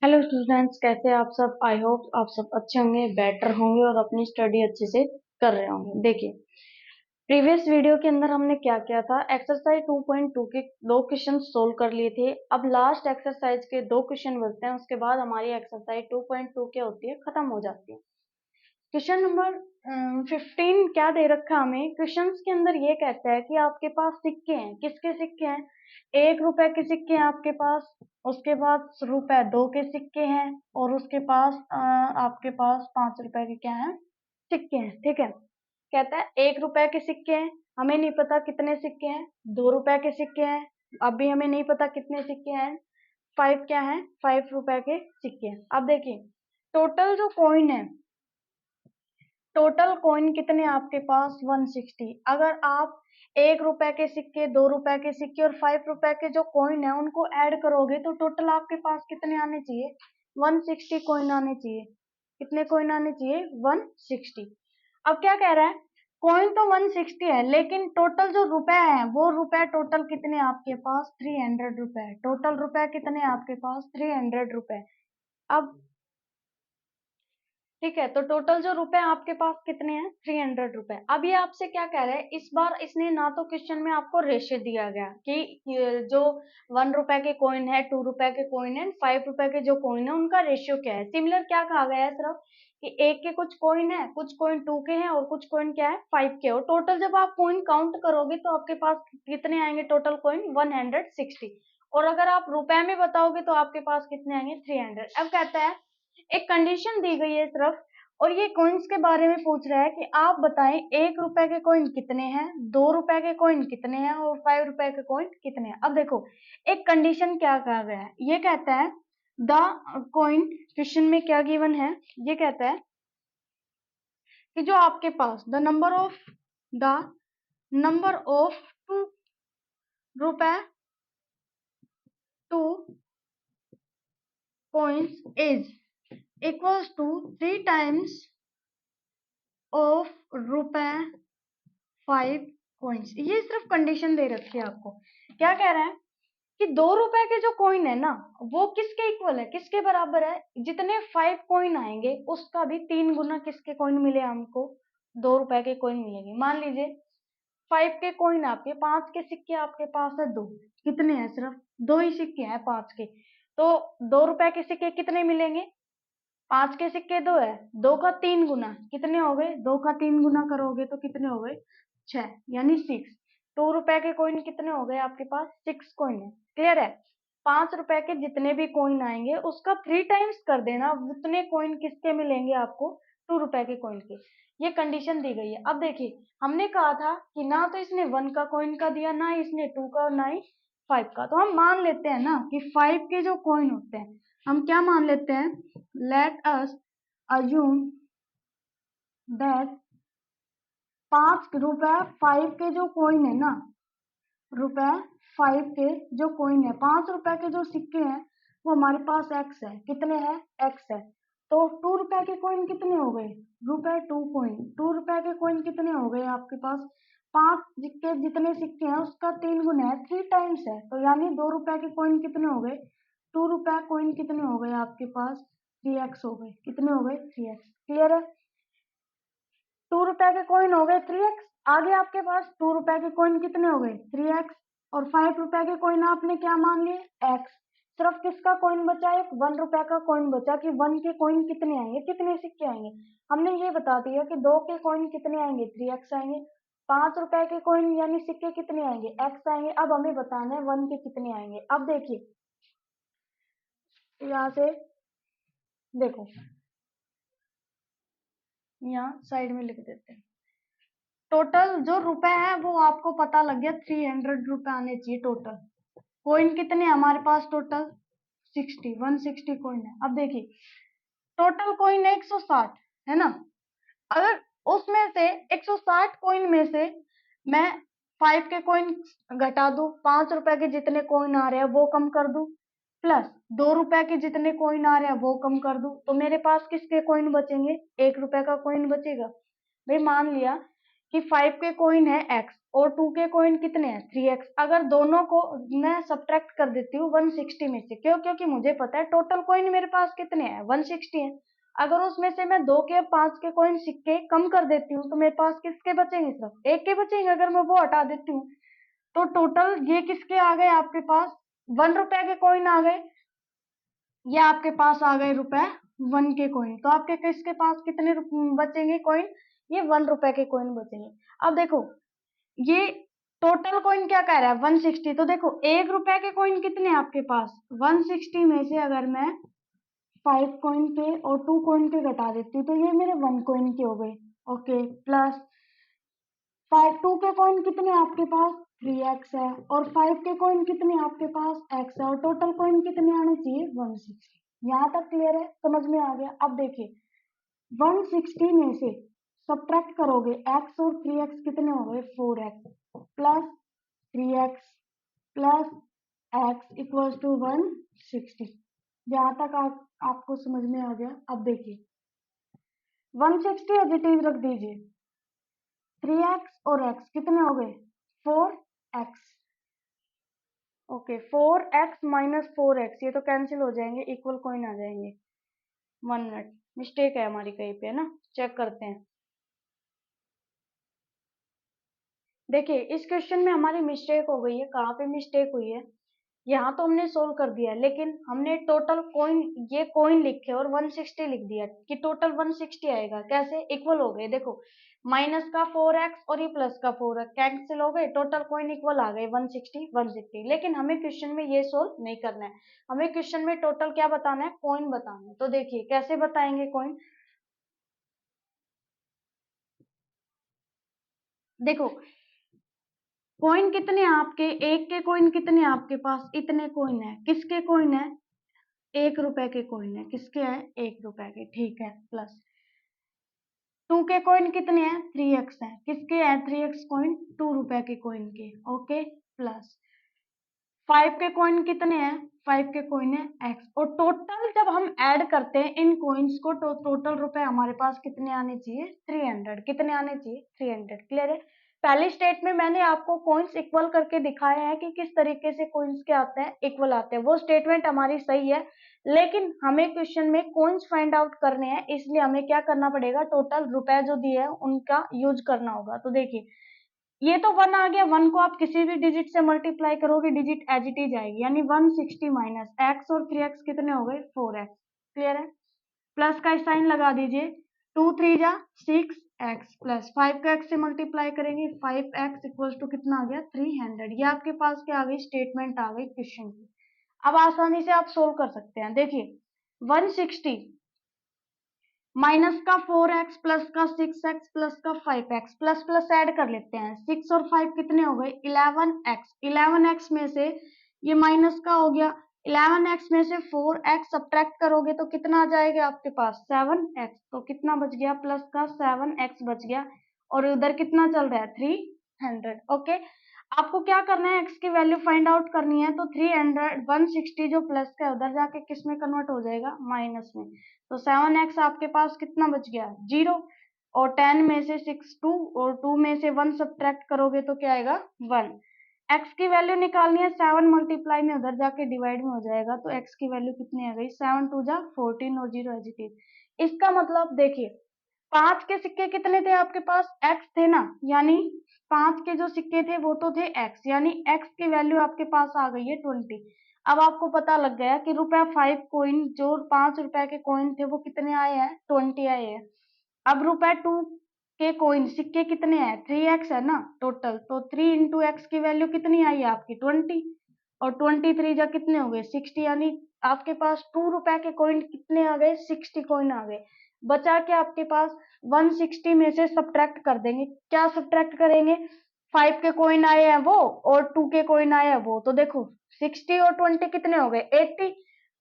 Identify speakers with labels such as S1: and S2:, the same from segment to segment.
S1: Hello students, कैसे हैं आप सब। आई होप आप सब अच्छे होंगे, बेटर होंगे और अपनी स्टडी अच्छे से कर रहे होंगे। देखिए, प्रीवियस वीडियो के अंदर हमने क्या किया था, एक्सरसाइज 2.2 के दो क्वेश्चन सोल्व कर लिए थे। अब लास्ट एक्सरसाइज के दो क्वेश्चन बचते हैं, उसके बाद हमारी एक्सरसाइज 2.2 क्या होती है, खत्म हो जाती है। क्वेश्चन नंबर 15 क्या दे रखा है हमें। क्वेश्चन के अंदर ये कहता है कि आपके पास सिक्के हैं। किसके सिक्के हैं? 1 रुपए के सिक्के हैं आपके पास, उसके बाद ₹2 के सिक्के हैं, और उसके पास आपके पास 5 रुपए के क्या हैं, सिक्के हैं। ठीक है, कहता है 1 रुपए के सिक्के हैं, हमें नहीं पता कितने सिक्के हैं। 2 रुपए के सिक्के हैं, अब भी हमें नहीं पता कितने सिक्के हैं। 5 क्या है, 5 रुपए के सिक्के हैं। अब देखिए, टोटल जो कॉइन है, टोटल कॉइन कितने आपके पास, 160। अगर आप 1 रुपए के सिक्के, 2 रुपए के सिक्के और 5 रुपए के जो कॉइन है उनको ऐड करोगे तो टोटल आपके पास कितने आने चाहिए, 160 कॉइन आने चाहिए। कितने कॉइन आने चाहिए, 160। अब क्या कह रहा है, कॉइन तो 160 है, लेकिन टोटल जो रुपए है वो रुपए टोटल कितने आपके पास, 300 रुपए। टोटल रुपए कितने आपके पास, 300 रुपए। अब ठीक है, तो टोटल जो रुपए आपके पास कितने हैं, 300 रुपए। अब ये आपसे क्या कह रहा है, इस बार इसने ना तो क्वेश्चन में आपको रेशियो दिया गया कि ये जो 1 रुपए के कॉइन है, 2 रुपए के कॉइन है, 5 रुपए के जो कॉइन है उनका रेशियो क्या है। सिमिलर क्या कहा गया है, सिर्फ कि एक के कुछ कॉइन है, कुछ कॉइन 2 के हैं और कुछ कॉइन क्या है, 5 के। और टोटल जब आप कॉइन काउंट करोगे तो आपके पास कितने आएंगे, टोटल कॉइन 160। और अगर आप रुपए में बताओगे तो आपके पास कितने आएंगे, 300। अब कहता है, एक कंडीशन दी गई है सिर्फ, और ये कॉइन्स के बारे में पूछ रहा है कि आप बताएं 1 रुपए के कॉइन कितने हैं, 2 रुपए के कॉइन कितने हैं और 5 रुपए के कॉइन कितने हैं। अब देखो, एक कंडीशन क्या कहा गया है, ये कहता है द कॉइन, क्वेश्चन में क्या गिवन है, ये कहता है कि जो आपके पास द नंबर ऑफ 2 रुपए to coins is equals to 3 times of ₹5 coins। ये सिर्फ कंडीशन दे रखी है आपको। क्या कह रहा है कि 2 रुपए के जो कॉइन है ना, वो किसके इक्वल है, किसके बराबर है, जितने 5 कॉइन आएंगे उसका भी 3 गुना किसके कॉइन मिले हमको, 2 रुपए के कॉइन मिलेंगे। मान लीजिए 5 के कॉइन आपके, 5 के सिक्के आपके पास है 2, कितने हैं, सिर्फ 2 ही सिक्के हैं 5 के। तो 2 रुपए के सिक्के कितने मिलेंगे, 5 के सिक्के 2 है, 2 का 3 गुना कितने हो गए, 2 का 3 गुना करोगे तो कितने हो गए, 6, यानी 6। 2 रुपए के कॉइन कितने हो गए आपके पास, 6 कॉइन है। क्लियर है, 5 रुपए के जितने भी कॉइन आएंगे उसका 3 टाइम्स कर देना, उतने कॉइन किसके मिलेंगे आपको, 2 रुपए के कॉइन के। ये कंडीशन दी गई है। अब देखिए, हमने कहा था कि ना तो इसने 1 का कॉइन का दिया, ना इसने 2 का और ना ही 5 का। तो हम मान लेते हैं ना कि 5 के जो कॉइन होते हैं, हम क्या मान लेते हैं, लेट अस अज्यूम दैट 5 रुपए 5 के जो कॉइन है ना, रुपए 5 के जो कॉइन है, 5 रुपए के जो सिक्के हैं वो हमारे पास एक्स है, कितने हैं, एक्स है। तो 2 रुपए के कॉइन कितने हो गए, ₹2 कॉइन। 2 रुपए के कॉइन कितने हो गए आपके पास, 5 के जितने सिक्के हैं उसका 3 गुना है, 3 टाइम्स है। तो यानी 2 रुपए के कॉइन कितने हो गए, 2 रुपए कॉइन कितने हो गए आपके पास, 3x हो गए। कितने हो गए, 3x। क्लियर है, 2 रुपए के कॉइन हो गए 3x। आगे आपके पास 2 रुपए के कॉइन कितने हो गए, 3x। और 5 रुपए के कॉइन आपने क्या मान लिए, x। सिर्फ किसका कॉइन बचा, एक 1 रुपए का कॉइन बचा कि 1 के कॉइन कितने आएंगे, कितने सिक्के आएंगे। हमने ये बता दिया कि 2 के कॉइन कितने आएंगे, 3x आएंगे। 5 रुपए के कॉइन यानी सिक्के कितने आएंगे, x आएंगे। अब हमें बताना है 1 के कितने आएंगे। अब देखिए, यहाँ से देखो, यहाँ साइड में लिख देते हैं। टोटल जो रुपए है वो आपको पता लग गया, 300 रुपए आने चाहिए टोटल। कॉइन कितने हमारे पास, टोटल 160 कॉइन है। अब देखिए, टोटल कॉइन है 160, है ना। अगर उसमें से 160 कॉइन में से मैं 5 के कॉइन घटा दूं, 5 रुपए के जितने कॉइन आ रहे हैं वो कम कर दूं, प्लस 2 रुपए के जितने कॉइन आ रहे हैं वो कम कर दूं, तो मेरे पास किसके कॉइन बचेंगे, 1 रुपए का कॉइन बचेगा। भाई मान लिया कि 5 के कॉइन है x और 2 के कॉइन कितने हैं 3x। अगर दोनों को मैं सब्ट्रैक्ट कर देती हूँ 160 में से, क्यों? क्योंकि मुझे पता है टोटल कॉइन मेरे पास कितने हैं 160 है। अगर उसमें से मैं 2 के 5 के कॉइन सिक्के कम कर देती हूँ तो मेरे पास किसके बचेंगे? सिर्फ एक के बचेंगे। अगर मैं वो हटा देती हूँ तो टोटल ये किसके आ गए आपके पास? 1 रुपए के कॉइन आ गए। ये आपके पास आ गए रुपए 1 के कॉइन। तो आपके किसके पास कितने बचेंगे कॉइन? ये 1 रुपए के कॉइन बचेंगे। अब देखो ये टोटल कॉइन क्या कह रहा है 160। तो देखो 1 रुपए के कॉइन कितने हैं आपके पास? 160 में से अगर मैं 5 कॉइन के और 2 कॉइन के घटा देती हूँ तो ये मेरे 1 कॉइन के हो गए। ओके, प्लस 2 के कॉइन कितने आपके पास? 3x है। और 5 के कॉइन कितने आपके पास? x है। और टोटल कॉइन कितने आने चाहिए? 160। यहाँ तक क्लियर है? समझ में आ गया? अब देखिए 160 में से सब्ट्रैक्ट करोगे x और 3x कितने हो गए? 4x plus 3x plus x equals to 160। यहाँ तक आपको समझ में आ गया? अब देखिए 160 एज इट इज रख दीजिए। 3x और x कितने हो गए? 4x। Okay, 4x minus 4x ये तो कैंसिल हो जाएंगे, इक्वल कॉइन आ जाएंगे। 1 मिनट, मिस्टेक है हमारी कहीं पे, है ना? चेक करते हैं। देखिए इस क्वेश्चन में हमारी मिस्टेक हो गई है। कहाँ पे मिस्टेक हुई है? यहाँ तो हमने सोल्व कर दिया लेकिन हमने टोटल कॉइन, ये कॉइन लिखे और 160 लिख दिया कि टोटल 160 आएगा। कैसे? इक्वल हो गए। देखो माइनस का 4x और ये प्लस का 4x कैंसिल हो गए, टोटल कॉइन इक्वल आ गए 160 160। लेकिन हमें क्वेश्चन में ये सोल्व नहीं करना है, हमें क्वेश्चन में टोटल क्या बताना है? कॉइन बताना है। तो देखिए कैसे बताएंगे कॉइन। देखो कॉइन कितने हैं आपके? एक के कॉइन कितने हैं आपके पास? इतने कॉइन है। किसके कॉइन है? 1 रुपए के कॉइन है। किसके हैं? 1 रुपए के। ठीक है, प्लस 2 के कॉइन कितने हैं? 3x है। किसके हैं 3x कॉइन? 2 रुपए के कॉइन के। ओके, प्लस 5 के कॉइन कितने हैं? 5 के कॉइन है x। और टोटल जब हम ऐड करते हैं इन कॉइन्स को तो टोटल रुपए हमारे पास कितने आने चाहिए? 300। कितने आने चाहिए? 300। क्लियर है? पहली स्टेट में मैंने आपको कॉइन्स इक्वल करके दिखाया है कि किस तरीके से कॉइन्स के आते हैं, इक्वल आते हैं। वो स्टेटमेंट हमारी सही है लेकिन हमें क्वेश्चन में कॉइन्स फाइंड आउट करने हैं, इसलिए हमें क्या करना पड़ेगा? टोटल रुपए जो दिए हैं उनका यूज करना होगा। तो देखिए ये तो 1 आ गया। 1 को आप किसी भी डिजिट से मल्टीप्लाई करोगे डिजिट एज इट इज आएगी, यानी 160 माइनस x और 3x कितने हो गए? 4x। क्लियर है? प्लस का साइन लगा दीजिए। 2 3 जा 6x प्लस 5 का x से मल्टीप्लाई करेंगे 5x इक्वल्स टू कितना आ गया? 300। ये आपके पास क्या आ गई? स्टेटमेंट आ गई क्वेश्चन की। अब आसानी से आप सोल्व कर सकते हैं। देखिए 160 माइनस का 4x प्लस का 6x प्लस का 5x प्लस प्लस ऐड कर लेते हैं। 6 और 5 कितने हो गए? 11x। 11x में से ये माइनस का हो गया, 11x में से 4x सब्ट्रैक्ट करोगे तो कितना आ जाएगा आपके पास? 7x। तो कितना बच गया? प्लस का 7x बच गया। और उधर कितना चल रहा है? 300। ओके, आपको क्या करना है? x की वैल्यू फाइंड आउट करनी है। तो 300 160 जो प्लस का है उधर जाके किस में कन्वर्ट हो जाएगा? माइनस में। तो 7x आपके पास कितना बच गया? 0। और 10 में से 6 2 और 2 में से 1 सब्ट्रैक्ट करोगे तो क्या आएगा? 1। x की वैल्यू निकालनी है, 7 मल्टीप्लाई में उधर जाके डिवाइड में हो जाएगा। तो x की वैल्यू कितनी आ गई? 7 2 जा 14 और 0 एज इट इज। इसका मतलब देखिए 5 के सिक्के कितने थे आपके पास? x थे ना, यानी 5 के जो सिक्के थे वो तो थे x, यानी x की वैल्यू आपके पास आ गई है 20। अब आपको पता लग गया कि रुपया 5 कॉइन जो 5 रुपए के कॉइन थे वो कितने आए हैं? 20 आए हैं। अब रुपए 2 के कॉइन सिक्के कितने हैं? 3x है ना टोटल। तो 3 इंटू एक्स की वैल्यू कितनी आई है आपकी? 20। और 23 जा कितने हो गए? 60। यानी आपके पास 2 रुपए के कॉइन कितने आ गए? 60 कॉइन आ गए। बचा के आपके पास 160 में से सब्ट्रैक्ट कर देंगे। क्या सब्ट्रैक्ट करेंगे? 5 के कॉइन आए हैं वो और 2 के कॉइन आए हैं वो। तो देखो 60 और 20 कितने हो गए? 80।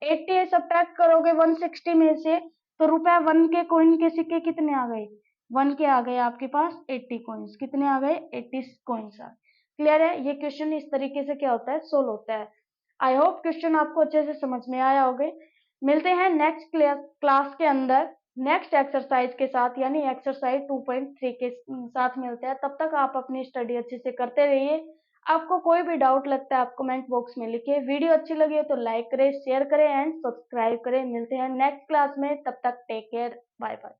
S1: 80 सब्ट्रैक्ट करोगे 160 में से तो रुपए 1 के कॉइन के सिक्के कितने आ गए? 1 के आ गए आपके पास 80 कॉइन्स। कितने आ गए? 80 कॉइन्स आ गए। क्लियर है? ये क्वेश्चन इस तरीके से क्या होता है? सोल्व होता है। आई होप क्वेश्चन आपको अच्छे से समझ में आया होगा। मिलते हैं नेक्स्ट क्लास के अंदर नेक्स्ट एक्सरसाइज के साथ यानी एक्सरसाइज 2.3 के साथ मिलते हैं। तब तक आप अपनी स्टडी अच्छे से करते रहिए। आपको कोई भी डाउट लगता है आप कमेंट बॉक्स में लिखिए। वीडियो अच्छी लगी हो तो लाइक करें, शेयर करें एंड सब्सक्राइब करें। मिलते हैं नेक्स्ट क्लास में, तब तक टेक केयर, बाय बाय।